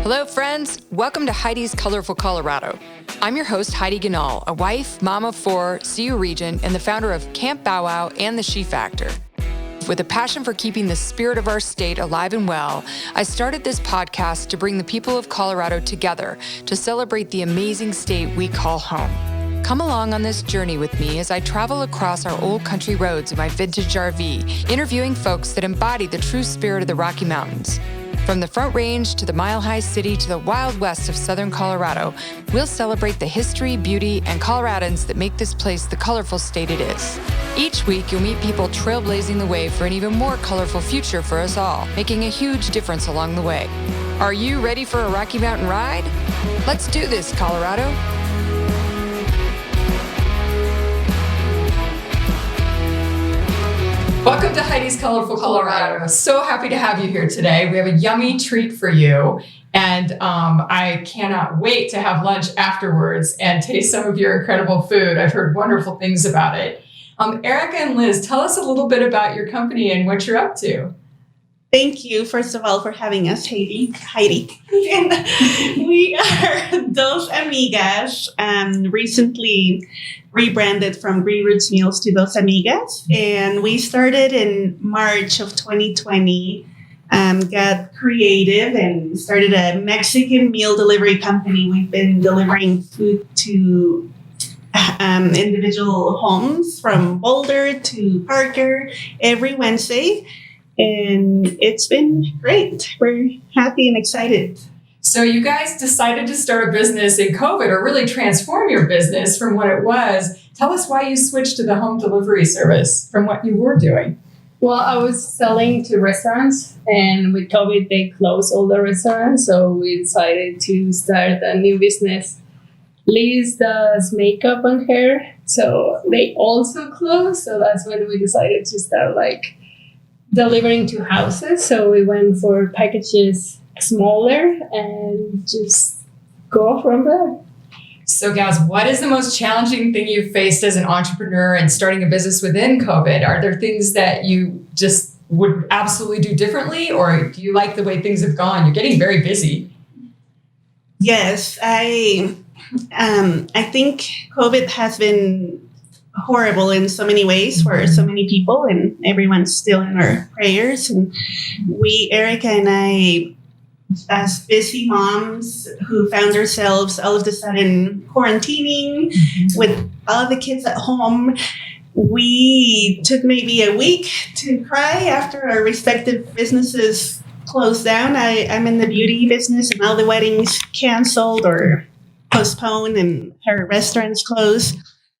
Hello, friends. Welcome to Heidi's Colorful Colorado. I'm your host, Heidi Ganal, a wife, mom of four, CU Regent, and the founder of Camp Bow Wow and the She Factor. With a passion for keeping the spirit of our state alive and well, I started this podcast to bring the people of Colorado together to celebrate the amazing state we call home. Come along on this journey with me as I travel across our old country roads in my vintage RV, interviewing folks that embody the true spirit of the Rocky Mountains. From the Front Range to the mile-high city to the wild west of southern Colorado, we'll celebrate the history, beauty, and Coloradans that make this place the colorful state it is. Each week, you'll meet people trailblazing the way for an even more colorful future for us all, making a huge difference along the way. Are you ready for a Rocky Mountain ride? Let's do this, Colorado. Welcome to Heidi's Colorful Colorado. I'm so happy to have you here today. We have a yummy treat for you, and I cannot wait to have lunch afterwards and taste some of your incredible food. I've heard wonderful things about it. Érica and Liz, tell us a little bit about your company and what you're up to. Thank you, first of all, for having us, Heidi. And we are Dos Amigas, recently rebranded from Green Roots Meals to Dos Amigas. And we started in March of 2020, got creative and started a Mexican meal delivery company. We've been delivering food to individual homes from Boulder to Parker every Wednesday. And it's been great. We're happy and excited. So you guys decided to start a business in COVID, or really transform your business from what it was. Tell us why you switched to the home delivery service from what you were doing. Well, I was selling to restaurants, and with COVID, they closed all the restaurants. So we decided to start a new business. Liz does makeup and hair, so they also closed. So that's when we decided to start delivering to houses. So we went for packages smaller and just go from there. So gals, what is the most challenging thing you've faced as an entrepreneur and starting a business within COVID? Are there things that you just would absolutely do differently, or do you like the way things have gone? You're getting very busy. Yes, I think COVID has been horrible in so many ways for so many people, and everyone's still in our prayers. And we, Érica and I, as busy moms who found ourselves all of a sudden quarantining with all the kids at home, we took maybe a week to cry after our respective businesses closed down. I'm in the beauty business, and all the weddings canceled or postponed, and our restaurants closed.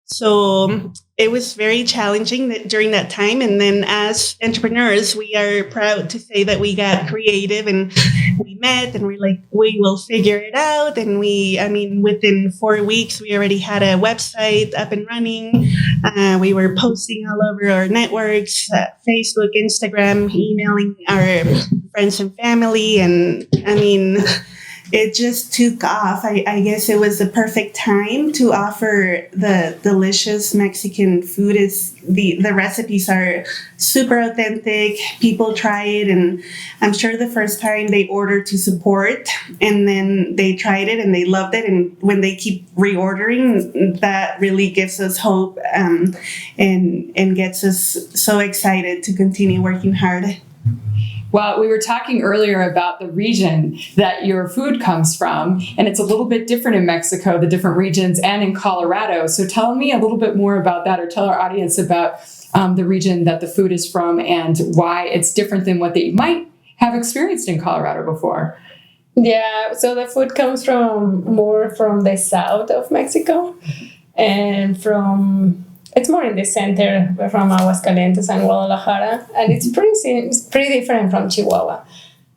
So it was very challenging during that time. And then as entrepreneurs, we are proud to say that we got creative and we met and we're like, we will figure it out. And within 4 weeks, we already had a website up and running. We were posting all over our networks, Facebook, Instagram, emailing our friends and family. And it just took off. I guess it was the perfect time to offer the delicious Mexican food. The recipes are super authentic. People try it, and I'm sure the first time they ordered to support, and then they tried it and they loved it. And when they keep reordering, that really gives us hope and gets us so excited to continue working hard. Well, we were talking earlier about the region that your food comes from, and it's a little bit different in Mexico, the different regions, and in Colorado. So tell me a little bit more about that, or tell our audience about the region that the food is from and why it's different than what they might have experienced in Colorado before. Yeah, so the food comes more from the south of Mexico, and it's more in the center, from Aguascalientes and Guadalajara, and it's pretty different from Chihuahua.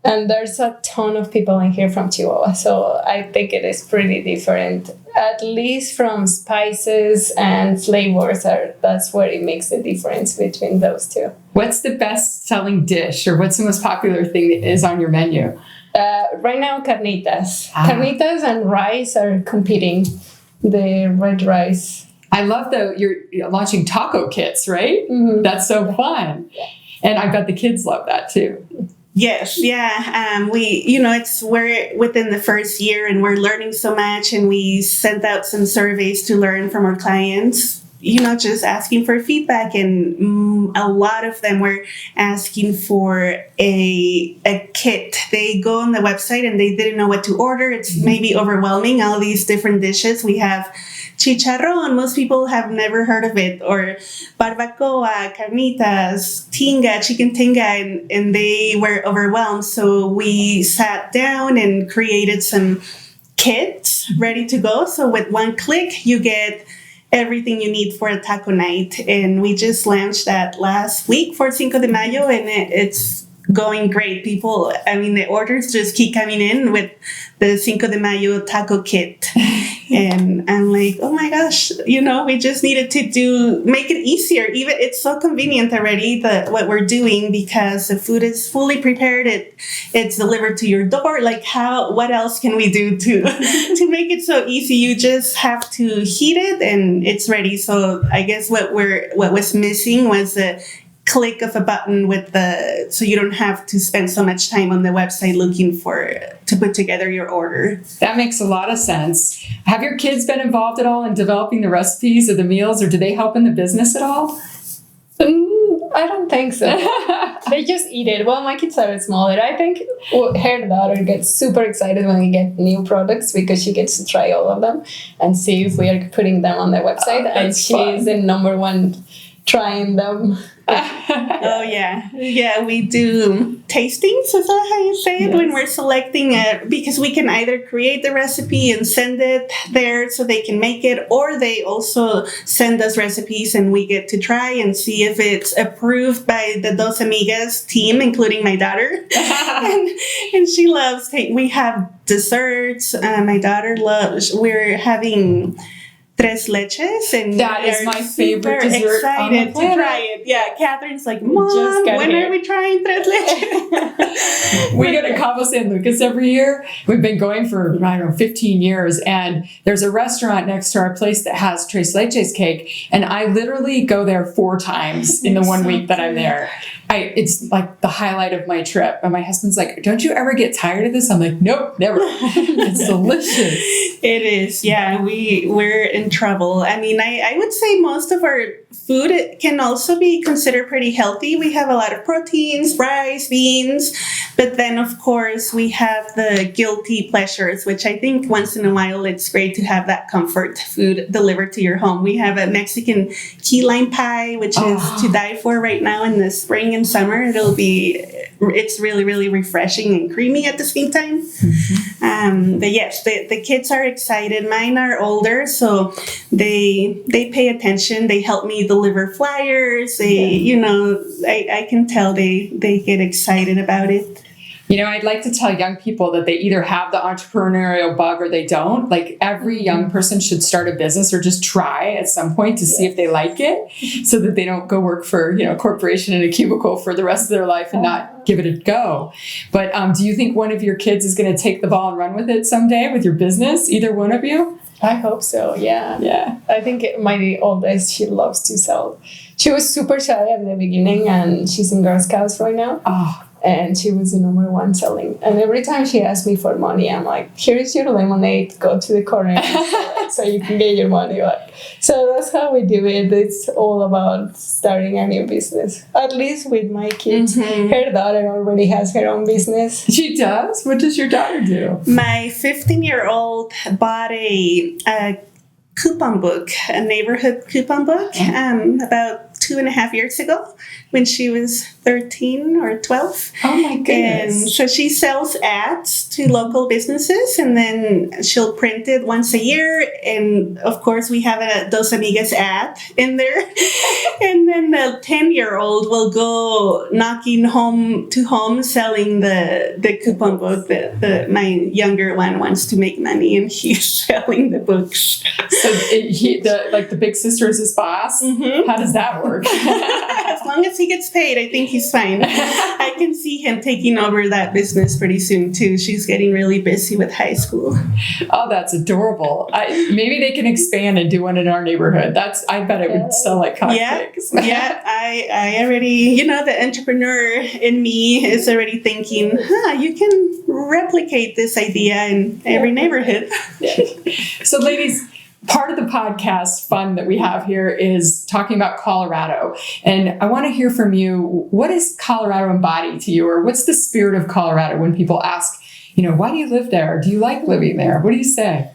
And there's a ton of people in here from Chihuahua, so I think it is pretty different, at least from spices and flavors. That's where it makes the difference between those two. What's the best-selling dish, or what's the most popular thing that is on your menu? Right now, carnitas. Carnitas and rice are competing, the red rice. I love you're launching taco kits, right? Mm-hmm. That's so fun. And I bet the kids love that too. Yes, yeah. We're within the first year and we're learning so much, and we sent out some surveys to learn from our clients, just asking for feedback. And a lot of them were asking for a kit. They go on the website and they didn't know what to order. It's maybe overwhelming, all these different dishes. We have chicharrón, most people have never heard of it, or barbacoa, carnitas, tinga, chicken tinga, and they were overwhelmed. So we sat down and created some kits ready to go. So with one click, you get everything you need for a taco night. And we just launched that last week for Cinco de Mayo, and it's going great. People, the orders just keep coming in with the Cinco de Mayo taco kit. And I'm like, oh my gosh, we just needed to make it easier. Even it's so convenient already, what we're doing, because the food is fully prepared. It's delivered to your door. Like what else can we do to make it so easy? You just have to heat it and it's ready. So I guess what was missing was a click of a button so you don't have to spend so much time on the website looking to put together your order. That makes a lot of sense. Have your kids been involved at all in developing the recipes or the meals, or do they help in the business at all? I don't think so. They just eat it. Well, my kids are smaller. I think her daughter gets super excited when we get new products because she gets to try all of them and see if we are putting them on the website. And she's the number one trying them. Oh yeah, we do tastings. Is that how you say it? Yes. When we're selecting it, because we can either create the recipe and send it there so they can make it, or they also send us recipes and we get to try and see if it's approved by the Dos Amigas team, including my daughter. and she loves. We have desserts. My daughter loves. We're having tres leches, and that is my favorite dessert. Excited to try it. Yeah, Catherine's like, Mom, when are we trying tres leches? We go to Cabo San Lucas every year. We've been going for 15 years, and there's a restaurant next to our place that has tres leches cake, and I literally go there 4 times in the 1 week that I'm there. It's like the highlight of my trip. And my husband's like, don't you ever get tired of this? I'm like, nope, never. It's delicious. It is. Yeah, we're in trouble. I would say most of our food can also be considered pretty healthy. We have a lot of proteins, rice, beans, but then of course we have the guilty pleasures, which I think once in a while it's great to have that comfort food delivered to your home. We have a Mexican key lime pie, which is to die for right now in the spring and summer. It's really, really refreshing and creamy at the same time. Mm-hmm. But yes, the kids are excited. Mine are older, so they pay attention. They help me deliver flyers. I can tell they get excited about it. I'd like to tell young people that they either have the entrepreneurial bug or they don't. Like every young person should start a business or just try at some point to see if they like it, so that they don't go work for, a corporation in a cubicle for the rest of their life and not give it a go. But do you think one of your kids is going to take the ball and run with it someday with your business? Either one of you? I hope so. Yeah. Yeah. I think my oldest, she loves to sell. She was super shy at the beginning, and she's in Girl Scouts right now. Oh. And she was the number one selling. And every time she asked me for money, I'm like, here's your lemonade. Go to the corner and sell it so you can get your money back. So that's how we do it. It's all about starting a new business. At least with my kids. Mm-hmm. Her daughter already has her own business. She does? What does your daughter do? My 15-year-old bought a coupon book, a neighborhood coupon book, about 2.5 years ago, when she was 13 or 12. Oh my goodness. And so she sells ads to local businesses, and then she'll print it once a year. And of course, we have a Dos Amigas ad in there. And then the 10-year-old will go knocking home to home selling the coupon book. My younger one wants to make money, and he's selling the books. So the big sister is his boss? Mm-hmm. How does that work? work. As long as he gets paid, I think he's fine. I can see him taking over that business pretty soon too. She's getting really busy with high school. Oh, that's adorable. Maybe they can expand and do one in our neighborhood. I bet it would sell like hotcakes. Yeah, I already, the entrepreneur in me is already thinking, you can replicate this idea in every neighborhood. Yeah. So ladies, part of the podcast fun that we have here is talking about Colorado. And I want to hear from you. What does Colorado embody to you? Or what's the spirit of Colorado when people ask, why do you live there? Do you like living there? What do you say?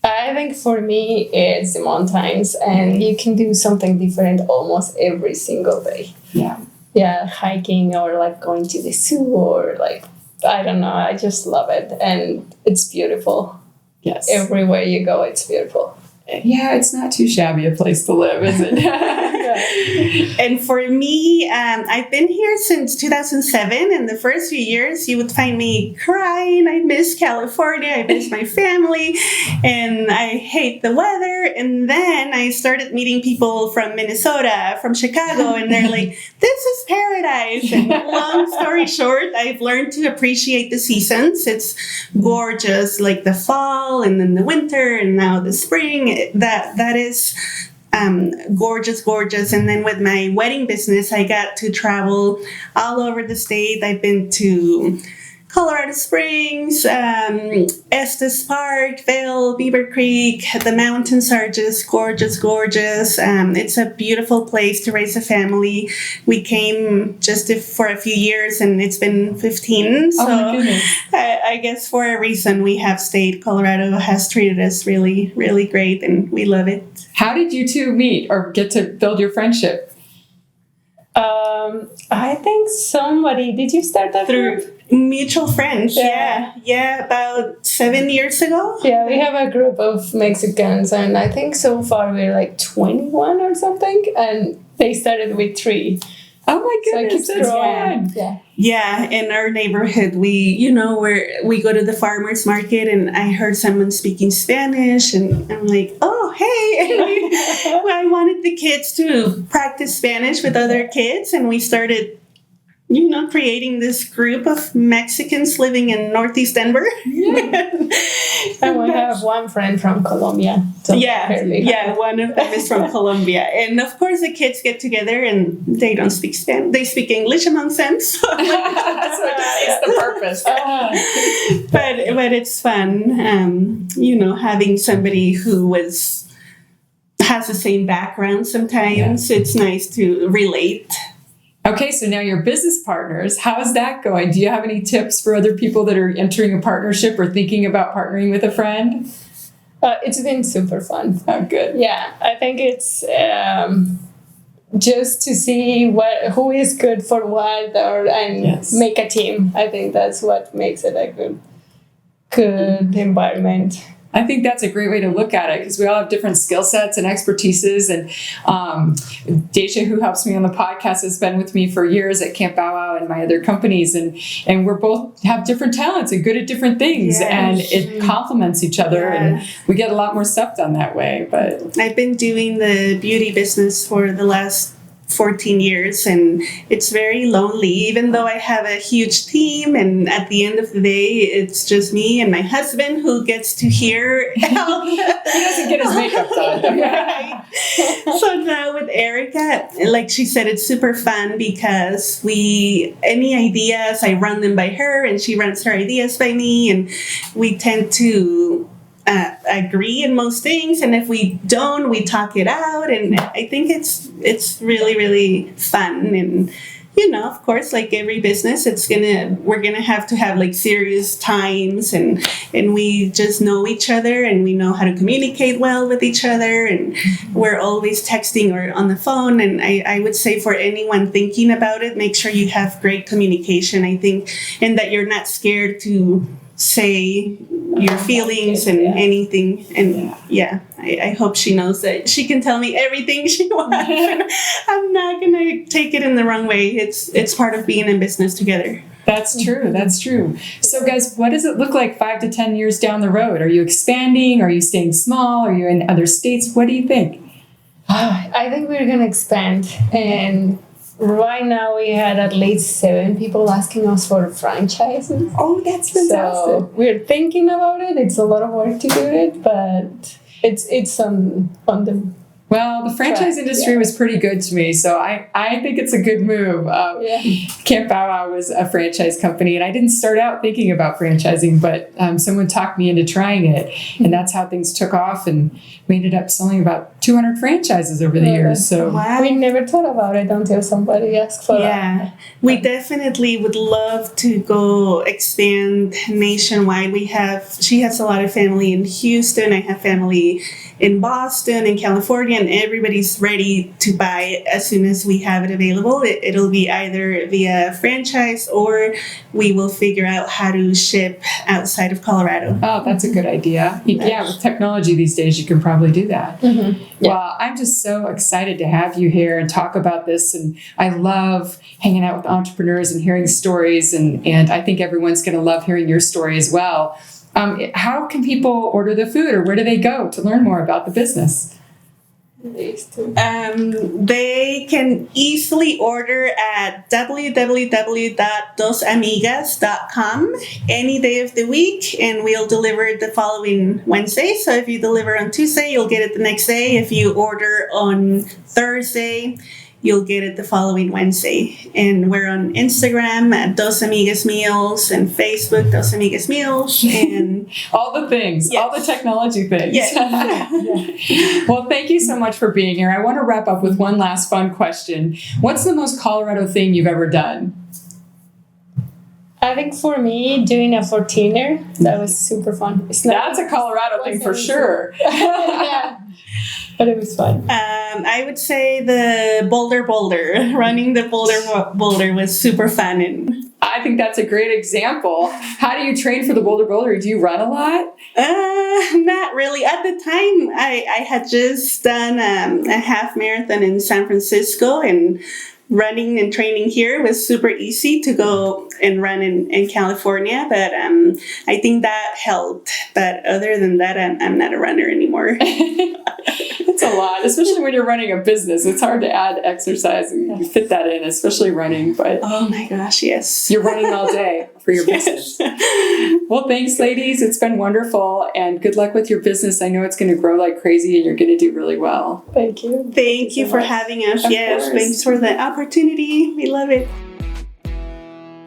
I think for me, it's the mountains, and you can do something different almost every single day. Yeah. Yeah, hiking or like going to the zoo or like, I don't know. I just love it. And it's beautiful. Yes. Everywhere you go, it's beautiful. Yeah, it's not too shabby a place to live, is it? And for me, I've been here since 2007. And the first few years, you would find me crying. I miss California. I miss my family. And I hate the weather. And then I started meeting people from Minnesota, from Chicago. And they're like, this is paradise. And long story short, I've learned to appreciate the seasons. It's gorgeous, like the fall and then the winter and now the spring. That is gorgeous. And then with my wedding business, I got to travel all over the state. I've been to Colorado Springs, Estes Park, Vail, Beaver Creek. The mountains are just gorgeous. It's a beautiful place to raise a family. We came just for a few years, and it's been 15. So I guess for a reason we have stayed. Colorado has treated us really, really great, and we love it. How did you two meet or get to build your friendship? I think did you start that through mutual friends? Yeah, about 7 years ago. Yeah, we have a group of Mexicans, and I think so far we're like 21 or something, and they started with 3. Oh my goodness, so that's fun. Yeah, in our neighborhood, we go to the farmer's market, and I heard someone speaking Spanish, and I'm like, oh, hey. I wanted the kids to practice Spanish with other kids, and we started creating this group of Mexicans living in Northeast Denver. Yeah. And we have one friend from Colombia. So one of them is from Colombia. And of course, the kids get together and they don't speak Spanish. They speak English amongst them. So it's the purpose. But it's fun, having somebody who has the same background sometimes. Yeah. It's nice to relate. Okay, so now you're business partners. How's that going? Do you have any tips for other people that are entering a partnership or thinking about partnering with a friend? It's been super fun. Oh, good. Yeah, I think it's just to see who is good for what, and make a team. I think that's what makes it a good environment. I think that's a great way to look at it because we all have different skill sets and expertises. And Deja, who helps me on the podcast, has been with me for years at Camp Bow Wow and my other companies. And we're both have different talents and good at different things. Yes. And it complements each other. Yeah. And we get a lot more stuff done that way. But I've been doing the beauty business for the last 14 years, and it's very lonely, even though I have a huge team, and at the end of the day it's just me and my husband who gets to hear help. He doesn't get his makeup done. Right. So now with Érica, like she said, it's super fun because any ideas, I run them by her and she runs her ideas by me, and we tend to agree in most things, and if we don't, we talk it out, and I think it's really, really fun. And of course, like every business, we're gonna have to have like serious times, and we just know each other, and we know how to communicate well with each other, and we're always texting or on the phone. And I would say for anyone thinking about it, make sure you have great communication, I think, and that you're not scared to say your feelings and anything. And I hope she knows that she can tell me everything she wants. I'm not gonna take it in the wrong way. It's part of being in business together. That's true. So guys, what does it look like 5 to 10 years down the road? Are you expanding? Are you staying small? Are you in other states? What do you think? I think we're going to expand. And right now we had at least 7 people asking us for franchises. Oh, that's fantastic. So we're thinking about it. It's a lot of work to do it, but it's on the... Well, the franchise industry was pretty good to me, so I think it's a good move. Camp Bow Wow was a franchise company, and I didn't start out thinking about franchising, but someone talked me into trying it, and that's how things took off, and we ended up selling about 200 franchises over the years. So we never thought about it until somebody asked for it. We definitely would love to go expand nationwide. She has a lot of family in Houston. I have family in Boston and California, and everybody's ready to buy it as soon as we have it available. It'll be either via franchise or we will figure out how to ship outside of Colorado. Oh, that's a good idea. Yeah, with technology these days, you can probably do that. Mm-hmm. Yeah. Well, I'm just so excited to have you here and talk about this. And I love hanging out with entrepreneurs and hearing stories. And I think everyone's going to love hearing your story as well. How can people order the food, or where do they go to learn more about the business? They can easily order at www.dosamigas.com any day of the week, and we'll deliver it the following Wednesday. So if you deliver on Tuesday, you'll get it the next day. If you order on Thursday, you'll get it the following Wednesday. And we're on Instagram at Dos Amigas Meals and Facebook, Dos Amigas Meals, and all the things, all the technology things. Yes. Well, thank you so much for being here. I want to wrap up with one last fun question. What's the most Colorado thing you've ever done? I think for me, doing a 14er, that was super fun. That's a Colorado thing for sure. Yeah. But it was fun. I would say the boulder. Running the boulder was super fun. And I think that's a great example. How do you train for the boulder? Do you run a lot? Not really. At the time, I had just done a half marathon in San Francisco, and running and training here was super easy to go and run in California, but I think that helped. But other than that, I'm not a runner anymore. It's a lot, especially when you're running a business. It's hard to add exercise and you fit that in, especially running. But oh my gosh, yes. You're running all day for your business. Well, thanks, ladies. It's been wonderful, and good luck with your business. I know it's going to grow like crazy, and you're going to do really well. Thank you. Thank you for having us. Yes, thanks for the opportunity. We love it.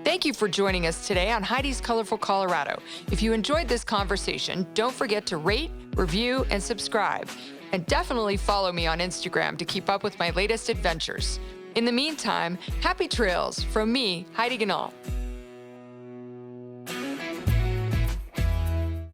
Thank you for joining us today on Heidi's Colorful Colorado. If you enjoyed this conversation, don't forget to rate, review, and subscribe. And definitely follow me on Instagram to keep up with my latest adventures. In the meantime, happy trails from me, Heidi Ganal.